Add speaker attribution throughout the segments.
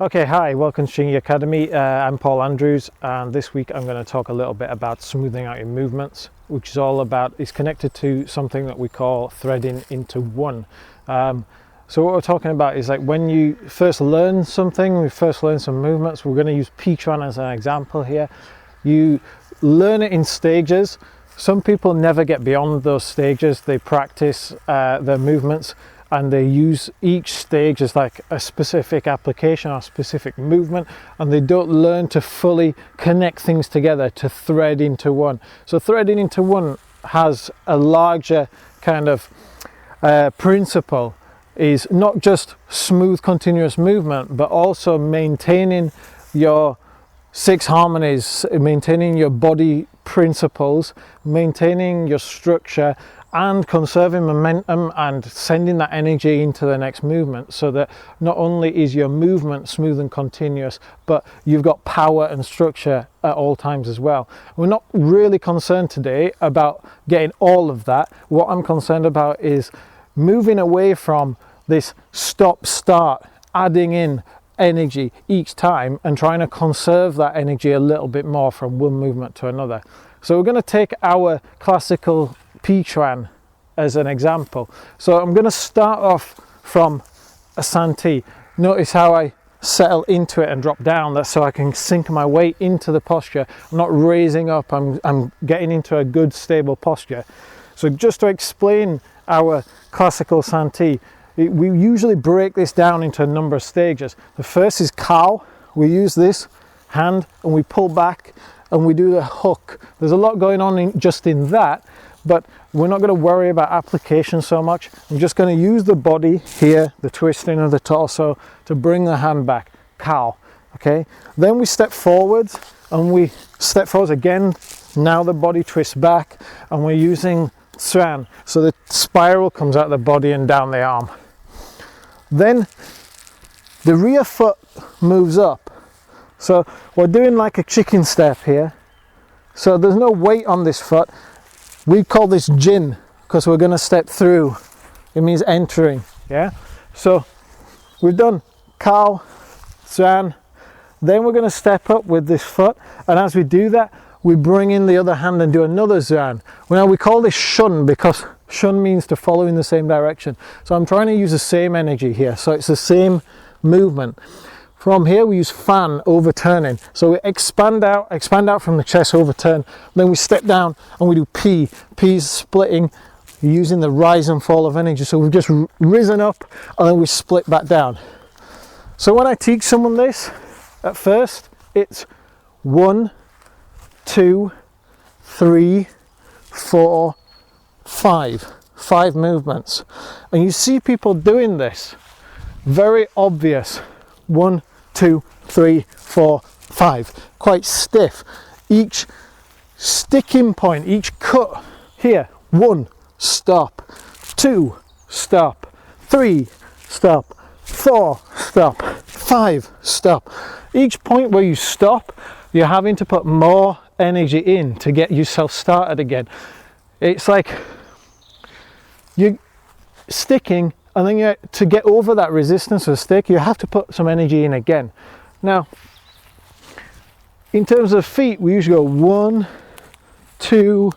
Speaker 1: Okay, hi, welcome to Xing Yi Academy. I'm Paul Andrews, and this week I'm going to talk a little bit about smoothing out your movements, which is all about, is connected to something that we call threading into one. So what we're talking about is like when you first learn something, we first learn some movements. We're going to use Chuan as an example here. You learn it in stages. Some people never get beyond those stages. They practice their movements and they use each stage as like a specific application or specific movement, and they don't learn to fully connect things together, to thread into one. So threading into one has a larger kind of principle, is not just smooth continuous movement, but also maintaining your 6 harmonies, maintaining your body principles, maintaining your structure, and conserving momentum and sending that energy into the next movement, so that not only is your movement smooth and continuous, but you've got power and structure at all times as well. We're not really concerned today about getting all of that. What I'm concerned about is moving away from this stop-start, adding in energy each time and trying to conserve that energy a little bit more from one movement to another. So we're going to take our classical Chuan as an example. So I'm going to start off from a Santi. Notice how I settle into it and drop down. That's so I can sink my weight into the posture. I'm not raising up, I'm getting into a good stable posture. So just to explain our classical Santi, we usually break this down into a number of stages. The first is cow. We use this hand and we pull back and we do the hook. There's a lot going on just in that, but we're not going to worry about application so much. I'm just going to use the body here, the twisting of the torso, to bring the hand back. Cow. Okay. Then we step forwards and we step forwards again. Now the body twists back and we're using Chuan. So the spiral comes out of the body and down the arm. Then the rear foot moves up. So we're doing like a chicken step here. So there's no weight on this foot. We call this jin because we're going to step through. It means entering. Yeah. So we've done cow, Chuan. Then we're going to step up with this foot, and as we do that, we bring in the other hand and do another Chuan. Now we call this shun because shun means to follow in the same direction. So I'm trying to use the same energy here. So it's the same movement. From here we use fan, overturning. So we expand out from the chest, overturn. Then we step down and we do P. P is splitting, using the rise and fall of energy. So we've just risen up and then we split back down. So when I teach someone this, at first it's 1, 2, 3, 4, 5. 5 movements. And you see people doing this. Very obvious. 1, 2, 3, 4, 5. Quite stiff. Each sticking point, each cut here. 1, stop. 2, stop. 3, stop. 4, stop. 5, stop. Each point where you stop, you're having to put more energy in to get yourself started again. It's like you're sticking, and then to get over that resistance of the stick, you have to put some energy in again. Now, in terms of feet, we usually go 1, 2,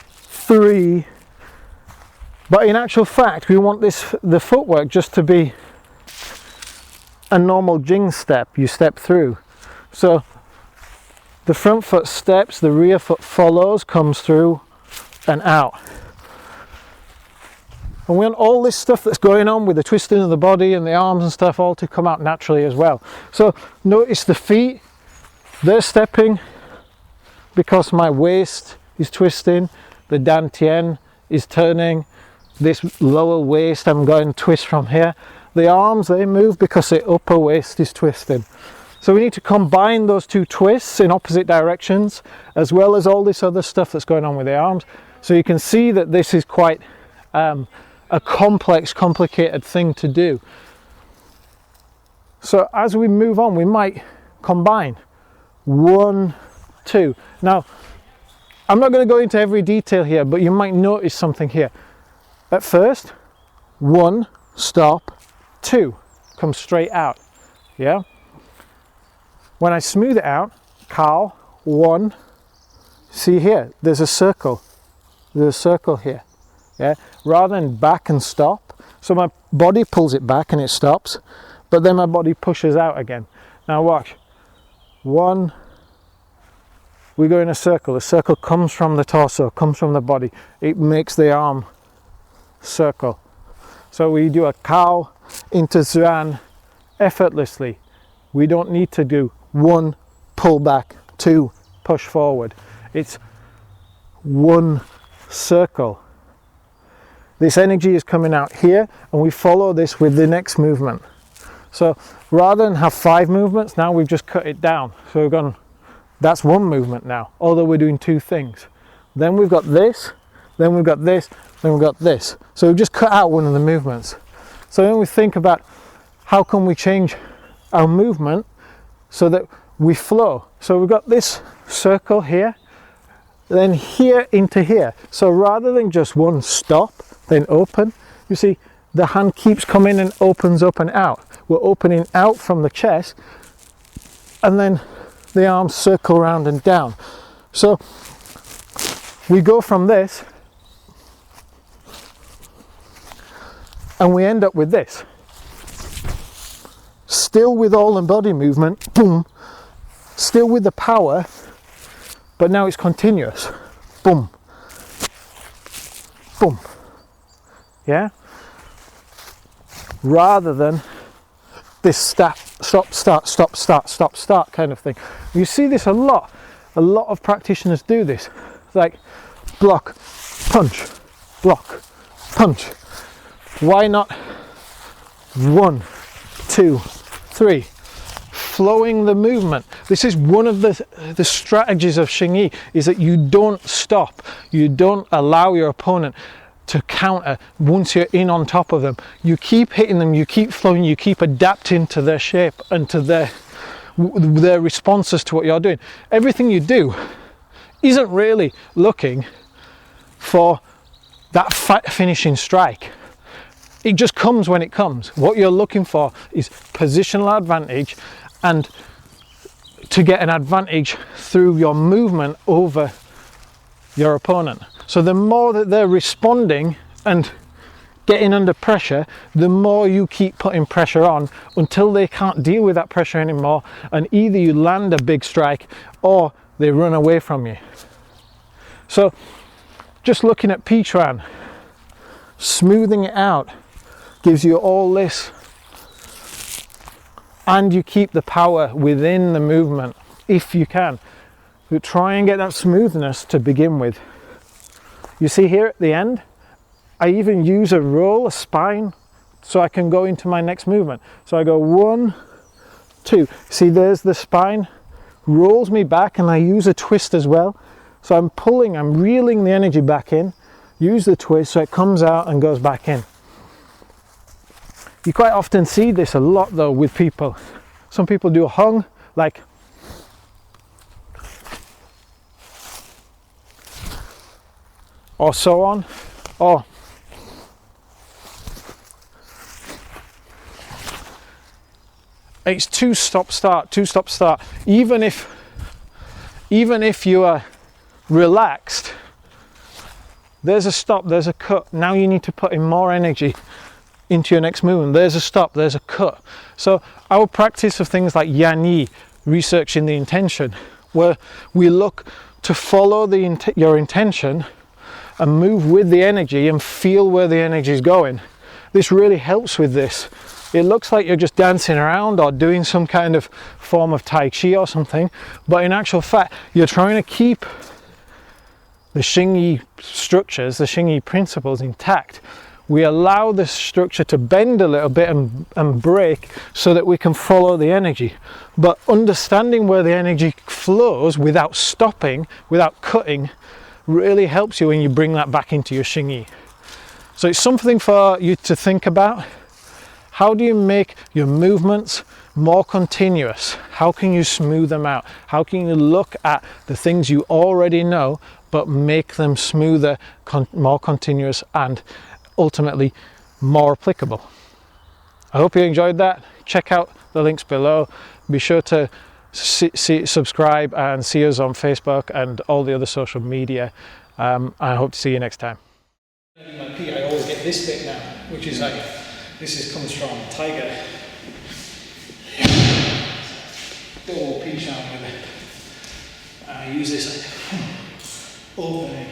Speaker 1: 3. But in actual fact, we want the footwork just to be a normal jing step. You step through. So the front foot steps, the rear foot follows, comes through and out. And we want all this stuff that's going on with the twisting of the body and the arms and stuff all to come out naturally as well. So notice the feet, they're stepping because my waist is twisting, the dantian is turning, this lower waist I'm going to twist from here. The arms, they move because the upper waist is twisting. So we need to combine those two twists in opposite directions, as well as all this other stuff that's going on with the arms. So you can see that this is quite a complex, complicated thing to do. So as we move on, we might combine 1, 2. Now, I'm not going to go into every detail here, but you might notice something here. At first, 1, stop, 2, come straight out. Yeah. When I smooth it out, cow, 1, see here, there's a circle. There's a circle here. Yeah, rather than back and stop. So my body pulls it back and it stops, but then my body pushes out again. Now watch. 1, we go in a circle. The circle comes from the torso, comes from the body. It makes the arm circle. So we do a cow into Chuan effortlessly. We don't need to do 1, pull back, 2, push forward. It's 1 circle. This energy is coming out here, and we follow this with the next movement. So rather than have 5 movements, now we've just cut it down. So we've gone, that's 1 movement now, although we're doing 2 things. Then we've got this, then we've got this, then we've got this. So we've just cut out one of the movements. So then we think about how can we change our movement so that we flow. So we've got this circle here, then here into here. So rather than just 1 stop, then open, you see the hand keeps coming and opens up and out. We're opening out from the chest, and then the arms circle around and down. So we go from this and we end up with this. Still with all the body movement, boom, still with the power, but now it's continuous. Boom, boom. Yeah? Rather than this stop, start, stop, start, stop, start kind of thing. You see this a lot. A lot of practitioners do this. Like block, punch, block, punch. Why not 1, 2, 3? Flowing the movement. This is one of the strategies of Xing Yi, is that you don't stop. You don't allow your opponent to counter once you're in on top of them. You keep hitting them, you keep flowing, you keep adapting to their shape and to their responses to what you're doing. Everything you do isn't really looking for that finishing strike. It just comes when it comes. What you're looking for is positional advantage, and to get an advantage through your movement over your opponent. So the more that they're responding and getting under pressure, the more you keep putting pressure on until they can't deal with that pressure anymore, and either you land a big strike or they run away from you. So just looking at Chuan, smoothing it out gives you all this, and you keep the power within the movement if you can. But try and get that smoothness to begin with. You see here at the end, I even use a roll, a spine, so I can go into my next movement. So I go 1, 2. See, there's the spine, rolls me back, and I use a twist as well. So I'm pulling, I'm reeling the energy back in, use the twist so it comes out and goes back in. You quite often see this a lot though with people. Some people do a hung, like or so on, or it's 2 stop start, 2 stop start. Even if you are relaxed, there's a stop, there's a cut. Now you need to put in more energy into your next movement. There's a stop, there's a cut. So our practice of things like Yan Yi, researching the intention, where we look to follow your intention and move with the energy and feel where the energy is going. This really helps with this. It looks like you're just dancing around or doing some kind of form of Tai Chi or something, but in actual fact, you're trying to keep the Xing Yi structures, the Xing Yi principles intact. We allow the structure to bend a little bit and break so that we can follow the energy. But understanding where the energy flows without stopping, without cutting, really helps you when you bring that back into your Xing Yi. So it's something for you to think about. How do you make your movements more continuous? How can you smooth them out? How can you look at the things you already know but make them smoother, more continuous, and ultimately more applicable? I hope you enjoyed that. Check out the links below. Be sure to subscribe and see us on Facebook and all the other social media. I hope to see you next time. My P, I always get this bit now, which is like, comes from Tiger. Double P sound with it. And I use this like opening.